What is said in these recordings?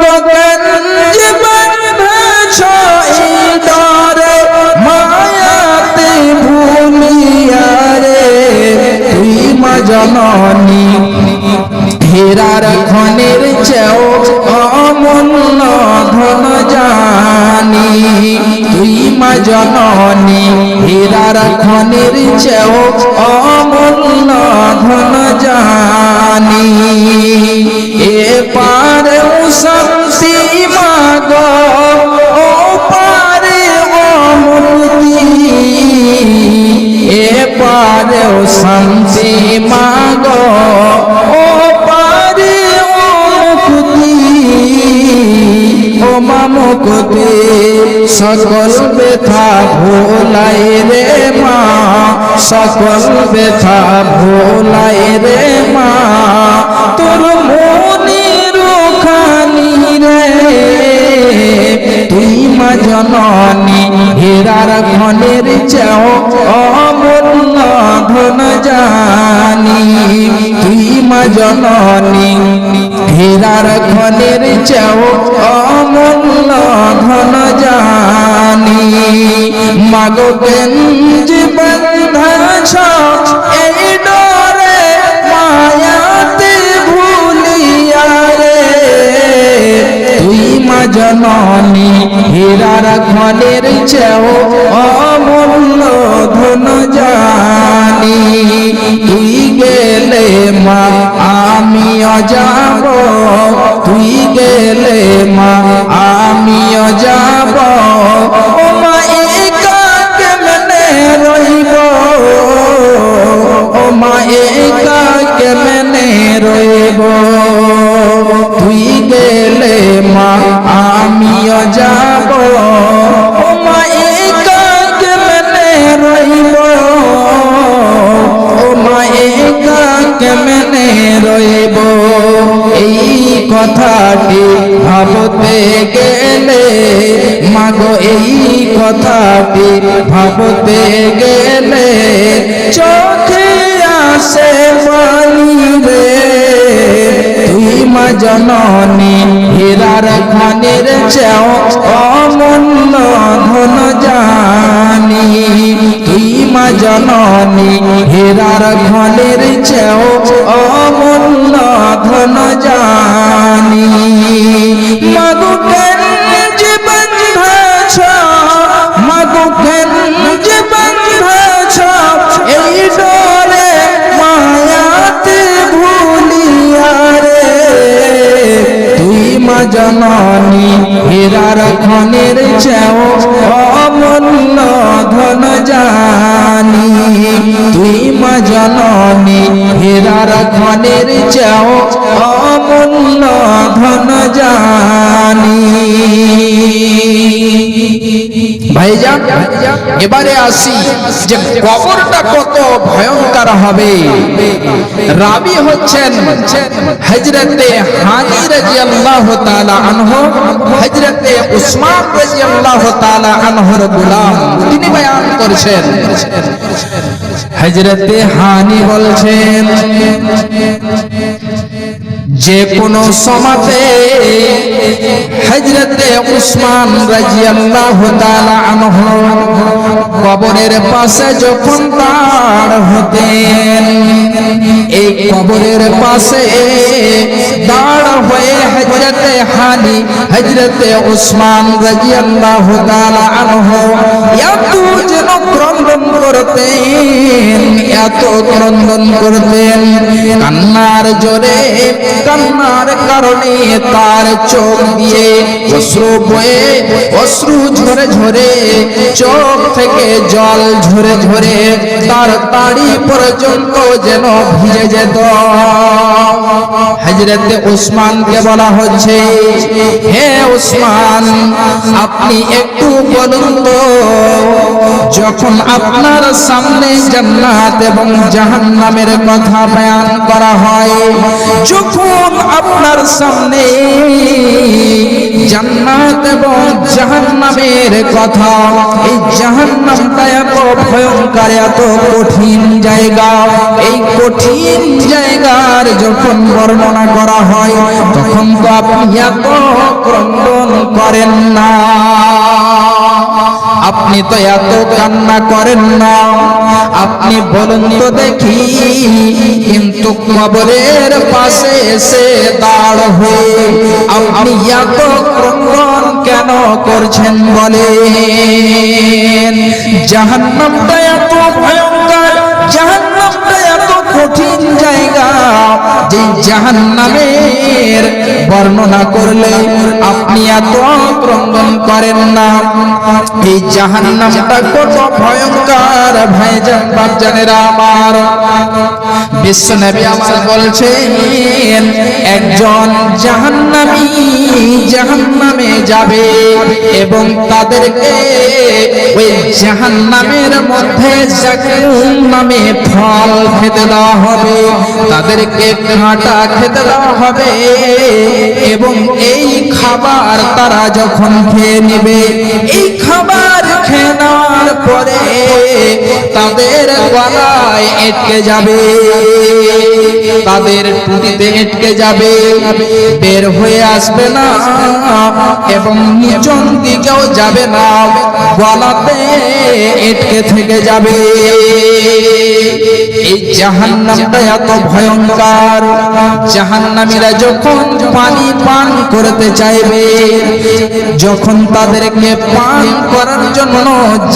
মাগো গঞ্জ বাঁধছ এই ডরে মায়াতে ভুলিয়া রে তুই মা জননী হীরার খনির চেয়েও অমূল্য ধন জানি তুই মা জননী হীরার খনির চেয়েও অমূল্য ধন জানি এপারে শান্তি মাগো ও পারে অমূর্তি এপারে শান্তি মাগো ও পারে অমুক্তি ও মামুক্তি সকল ব্যথা ভোলাই রে মা সকল ব্যথা ভোলাই রে মা তোর মনির খানি রে তুই মা জননী হীরার খনির চেয়েও অমূল্য ধন জানি তুই মা জননী হীরার খনির চেয়েও অমূল্য ধন জানি মাগো গঞ্জ বাঁধছ এই ডরে মায়াতে ভুলিয়া রে তুই মা জননী হীরার খনির চেয়েও অমূল্য ধন জানি তুই গেলে মা আমিও যাব তুই গেলে মা আমিও যাব ও মা একা কেমনে রইব ও মা একা কেমনে রইব তুই গেলে মা আমিও যাব ও মা একা কেমনে রইব ও মা একা কেমনে রইব এই কথাটি ভাবতে গেলে মাগো এই কথাটি ভাবতে গেলে চোখে আসে পানি রে তুই মা জননী হীরার খনির চেয়েও অমূল্য ধন জানি তুই মা জননী হীরার খনির চেয়েও অমূল্য ধন জানি মাগো গঞ্জ বাঁধছ মাগো গঞ্জ বাঁধছ এই ডরে মায়াতে ভুলিয়া রে তুই মা জননী হীরার খনির চেয়েও অমূল্য ধন জানি তুই মা জননী হীরার খনির চেয়েও অমূল্য ধন জানি ভাইজান এবারে আসি যে কবরটা কত ভয়ঙ্কর হবে রাবি হচ্ছেন হযরতে হানি রাদিয়াল্লাহু তাআলা আনহু হযরতে উসমান রাদিয়াল্লাহু তাআলা আনহুর গোলাম তিনি বয়ান করেছেন হযরতে হানি বলছেন যে কোনো সমাতে হযরতে উসমান রাদিয়াল্লাহু তাআলা আনহু কবরের পাশে যখন দাঁড় হতেন এই কবরের পাশে দাঁড় হয়ে হযরতে হানি হযরতে উসমান রাদিয়াল্লাহু তাআলা আনহু এত যেন ক্রন্দন করতেন এত ক্রন্দন করতেন কান্নার জোরে কান্নার কারণে তার চোখ দিয়ে অশ্রু বয়ে অশ্রু ঝরে ঝরে চোখ থেকে জল ঝরে ঝরে তার দাড়ি পর্যন্ত যেন ভিজে যেত হযরতে উসমানকে বলা হচ্ছে হে উসমান আপনি একটু বলুন তো যখন আপনার সামনে জান্নাত এবং জাহান্নামের কথা বয়ান করা হয় যখন আপনার সামনে জান্নাত এবং জাহান্নামের কথা। এই জাহান্নামটা এত ভয়ঙ্কর, এত কঠিন জায়গা। এই কঠিন জায়গার যখন বর্ণনা করা হয় তখন তো আপনি এত ক্রন্দন করেন না, আপনি তো এত কান্না করেন না। আপনি বলুন তো দেখি, কিন্তু কবরের পাশে এসে দাঁড় হয়ে আপনি এত ক্রন্দন কেন করছেন বলেন? জাহান্নামটা এত ভয়ঙ্কর, জাহান্নামটা এত কঠিন জায়গা, যে জাহান্নামের বর্ণনা করলে আপনি এত ক্রন্দন করেন না। এই জাহান্নামটা কত ভয়ঙ্কর ভাইজান বাপজানেরা আমার। বিশ্বনবী আমার বলছেন একজন জাহান্নামী জাহান্নামে যাবে এবং তাদেরকে ওই জাহান্নামের মধ্যে জাকুম নামে ফল খেতে দেওয়া হবে, তাদেরকে কাঁটা খেতে দেওয়া হবে এবং এই খাবার তারা যখন খেয়ে নেবে, এই খাবার খেয়ে নেওয়ার পরে তাদের গলায় আটকে যাবে, তাদের টুটিতে আটকে যাবে, বের হয়ে আসবে না এবং নিচন দিকেও যাবে না, গলাতে আটকে থেকে যাবে। এই জাহান্নামটা এত ভয়ঙ্কর। জাহান্নামীরা যখন পানি পান করতে চাইবে, যখন তাদেরকে পান করার জন্য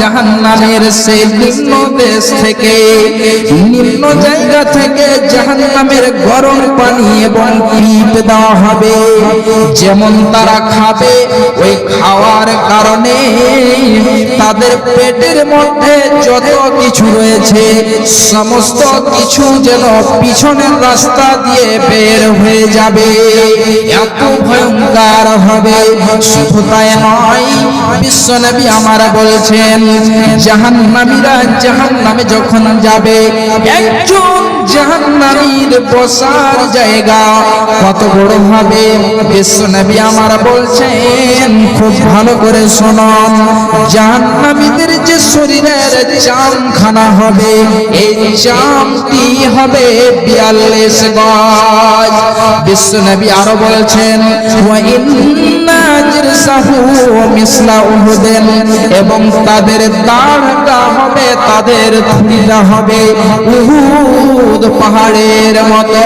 জাহান্নামের সেই নিম্ন দেশ থেকে, নিম্ন জায়গা থেকে জাহান্নামের গরম পানি এবং পিপ দেওয়া হবে, যেমন তারা খাবে, ওই খাওয়ার কারণে তাদের পেটের মধ্যে যত কিছু রয়েছে সমস্ত কিছু যেন পিছনের রাস্তা দিয়ে বের হয়ে যাবে, এত ভয়ঙ্কর হবে। শুধু তাই নয়, বিশ্বনবী আমার বলছেন জাহান্নামীরা জাহান্নামে যখন যাবে, একজন জাহান্নামীর বসার জায়গা কত বড় হবে বিশ্বনবী আমার বলছেন, খুব ভালো করে শুনুন। জাহান্নামীদের যে শরীরের চামখানা হবে, এই চামটি হবে 42 গজ। বিশ্বনবী আরো বলছেন ওয়া ইন্না জিরসাহু মিসলা উহুদিন, এবং তাদের দাঁড়টা হবে, তাদের থুড়িটা হবে উহুদ পাহাড়ের মতো,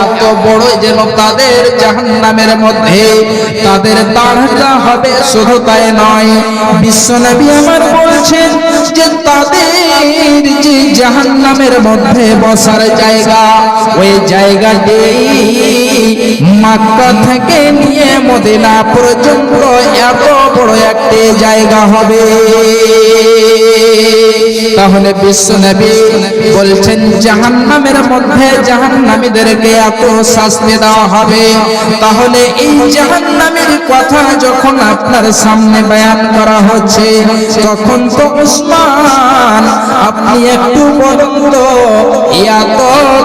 এত বড় যেন তাদের জাহান্নামের মধ্যে তাদের দাঁড়টা হবে। শুধু তাই নয়, বিশ্বনবী আমার বলছেন যে তাদের যে জাহান্নামের মধ্যে বসার জায়গা, ওই জায়গাটি মক্কা থেকে নিয়ে মদিনা পর্যন্ত এত বড় একটি জায়গা হবে। তাহলে বিশ্বনবী বলছেন জাহান্নামের মধ্যে জাহান্নামীদেরকে এত শাস্তি দেওয়া হবে। তাহলে এই জাহান্নামের কথা যখন আপনার সামনে বয়ান করা হচ্ছে, তখন তো উসমান আপনি একটু বলুন তো এত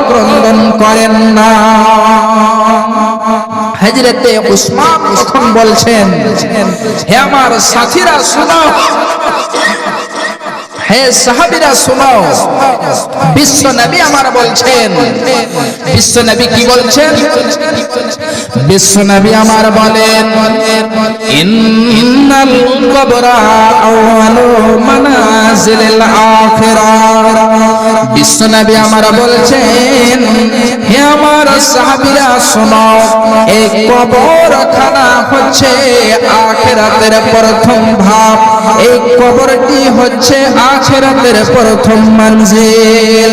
ক্রন্দন করেন না। হযরতে উসমান তখন বলছেন, হে আমার সাথীরা শোনো, হে সাহাবীরা শোনো। বিশ্বনবী আমার বলছেন, বিশ্বনবী কি বলছেন? বিশ্বনবী আমার বলেন ইন্নাল কবরা আউয়ালু মানাজিলিল আখিরাহ। বিশ্বনবী আমার বলছেন, হে আমার সাহাবীরা শোনো, এই কবরখানা হচ্ছে আখিরাতের প্রথম ধাপ, এই কবরটি হচ্ছে আখিরাতের প্রথম মঞ্জিল।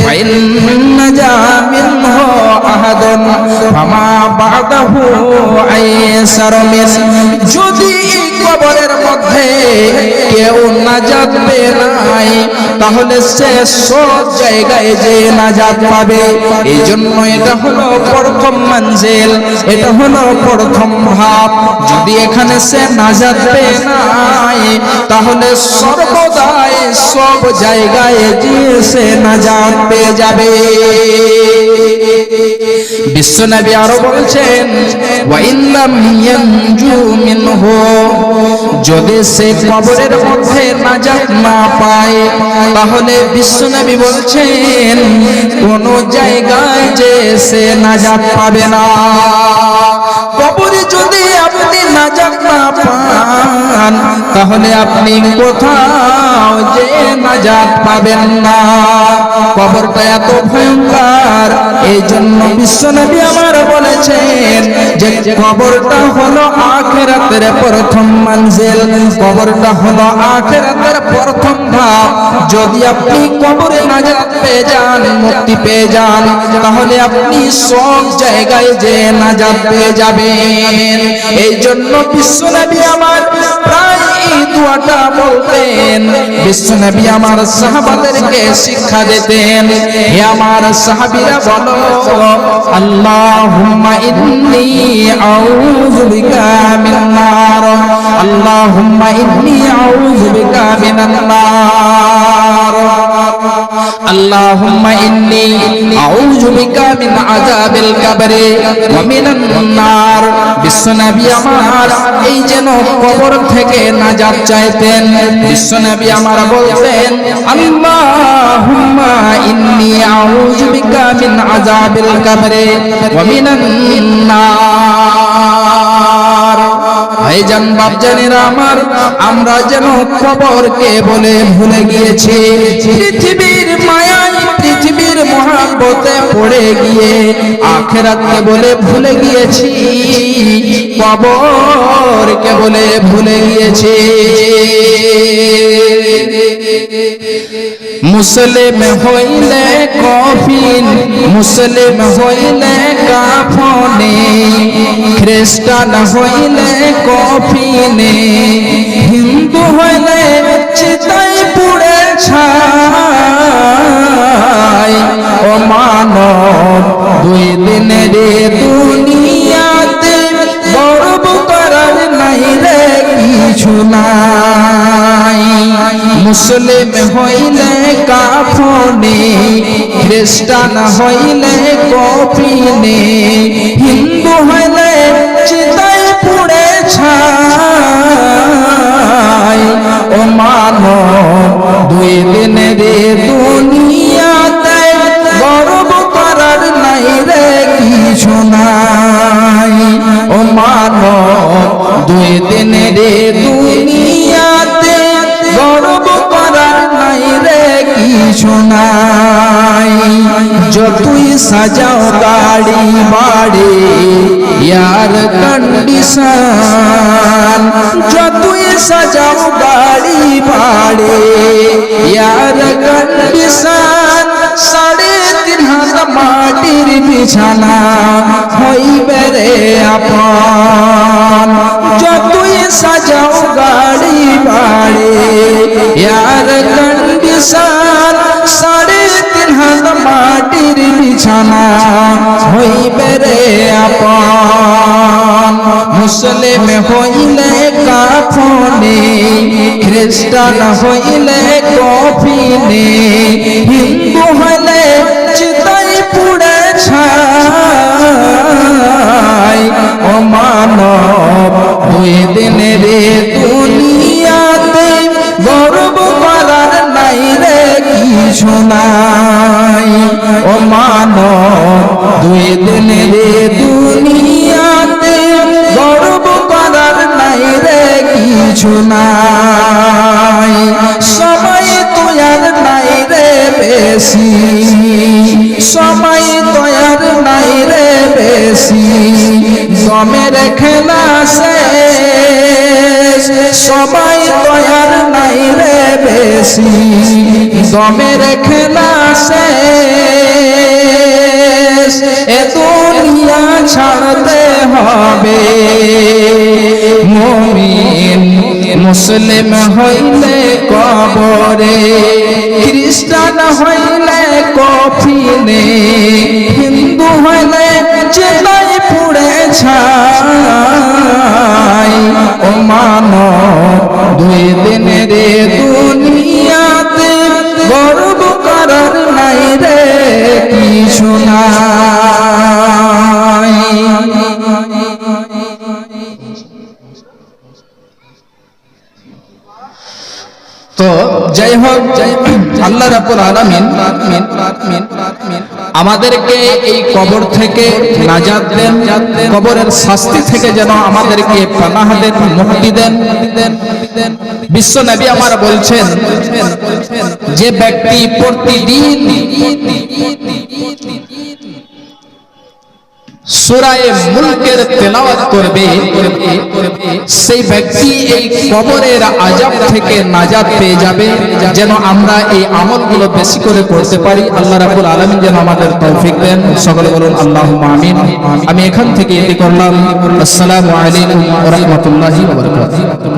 ফাইন্না জামিনহু আহাদুন ফামা বাদাহু আইসার মিন, যদি এই কবরের মধ্যে কেউ নাজাত পেয়ে নাই, তাহলে সে সব জায়গায় যে নাজাত পাবে। এই জন্য এটা হলো প্রথম মঞ্জিল, এটা হলো প্রথম ধাপ। যদি এখানে সে নাজাত পেয়ে নাই, তাহলে সর্বদাই সব জায়গায় যে সে নাজাত পেয়ে যাবে। বিশ্বনবী আরো বলছেন, ওয়া ইল্লাম ইয়ানজু মিনহু, যদি সে কবরের মধ্যে নাজাত না পায়, তাহলে বিশ্বনবী বলছেন কোন জায়গায় যে সে নাজাত পাবে না। কবরে যদি আপনি নাজাত না পান, তাহলে আপনি কোথাও যে নাজাত পাবেন না। কবরটা এত ভয়ঙ্কর, এই জন্য বিশ্বনবী আমার বলেছেন যে কবরটা হলো আখিরাতের প্রথম মঞ্জিল, কবরটা হলো আখিরাতের প্রথম ধাপ। যদি আপনি কবরে নাজাত পেয়ে যান, মুক্তি পেয়ে যান, তাহলে আপনি সব জায়গায় যে নাজাত পেয়ে যাবেন। এই জন্য বিশ্বনবী আমার প্রায় এই দোয়াটা বলতেন। বিশ্বনবী আমার সাহাবাদেরকে শিক্ষা দিতেন, হে আমার সাহাবীরা বলো, আল্লাহুম্মা ইন্নী আউযু বিকা মিনান নার, আল্লাহুম্মা ইন্নী আউযু বিকা মিনান নার, আল্লাহুম্মা ইন্নী আউযু বিকা মিন আযাবিল কবরি ওয়া মিনান নার। বিশ্বনবী আমার এই যেন কবর থেকে নাজাত চাইতেন। বিশ্বনবী আমার বলতেন, আল্লাহুম্মা ইন্নী আউযু বিকা মিন আযাবিল কবরি ওয়া মিনান নার। ভাইজান বাপজানেরা আমার, আমরা যেন কবরকে বলে ভুলে গিয়েছি, পৃথিবীর মায়ায়, পৃথিবীর মহাব্বতে পড়ে গিয়ে আখিরাতকে বলে ভুলে গিয়েছি, কবরকে বলে ভুলে গিয়েছি। মুসলিম হইলে কফিন, মুসলিম হইলে কাফনে, খ্রিস্টান হইলে কফিনে, হিন্দু হইলে চিতায় পুড়ে ছাই। ও মানব, দুই দিনের দুনিয়াতে গর্ব করার নাই রে কিছু নাই। মুসলিম হইলে কাফনে, খ্রিস্টান হইলে কফিনে, হিন্দু হইলে চিতায় পুড়ে ছাই। ও মানব, দুই দিনের দুনিয়াতে গর্ব করার নাই রে কিছু নাই। ও মানব, দুই দিনের দুনিয়াতে গর্ব করার নাই রে কিছু নাই। যতই সাজাও গাড়ি বাড়ি এয়ার কন্ডিশন, যতই সাজাও গাড়ি বাড়ি এয়ার কন্ডিশন, 3.5 হাত মাটির বিছানা হইবে রে আপন। যতই সাজাও গাড়ি বাড়ি এয়ার কন্ডিশন, 3.5 হাত মাটির বিছানা হইবে রে আপন। মুসলিম হইলে কাফনে, খ্রিস্টান হইলে কফিনে, হিন্দু হইলে চিতায় পুড়ে ছাই। ও মানব, দুই দিনের দুনিয়াতে গর্ব করার নাই রে কিছু নাই। ও মানব, দুই দিনের দুনিয়াতে গর্ব করার নাই রে কিছু নাই। সময় তো আর নাই রে বেশি, সময় তো আর নাই রে বেশি, দমের খেলা শেষ। সময় তো আর নাই রে বেশি, দমের খেলা শেষ। এ দুনিয়া ছাড়তে হবে। মুমিন মুসলিম হইলে কবরে খ্রিস্টান হইলে কফিনে, হিন্দু হইলে চেনাই পুড়ে ছাই। ও মানব দুই দিনের দুনিয়াতে গর্ব করার নাই রে কিছু নাই। তো যাই হোক, আল্লাহ রাব্বুল আলামিন আমাদেরকে এই কবর থেকে নাজাত দেন, কবরের শাস্তি থেকে যেন আমাদেরকে পানাহ দেন, মুক্তি দেন। বিশ্ব নবী আমার বলছেন, যে ব্যক্তি প্রতিদিন সূরা মুলকের তেলাওয়াত করবে, সেই ব্যক্তি এই কবরের আযাব থেকে নাজাত পেয়ে যাবে। যেন আমরা এই আমলগুলো বেশি করে করতে পারি। আল্লাহ রাব্বুল আলামিন যেন আমাদের তৌফিক দেন। সকলে বলুন আল্লাহুম্মা আমিন। আমি এখান থেকে এটি করলাম। আসসালামু আলাইকুম ওয়া রাহমাতুল্লাহি ওয়া বারাকাতুহু।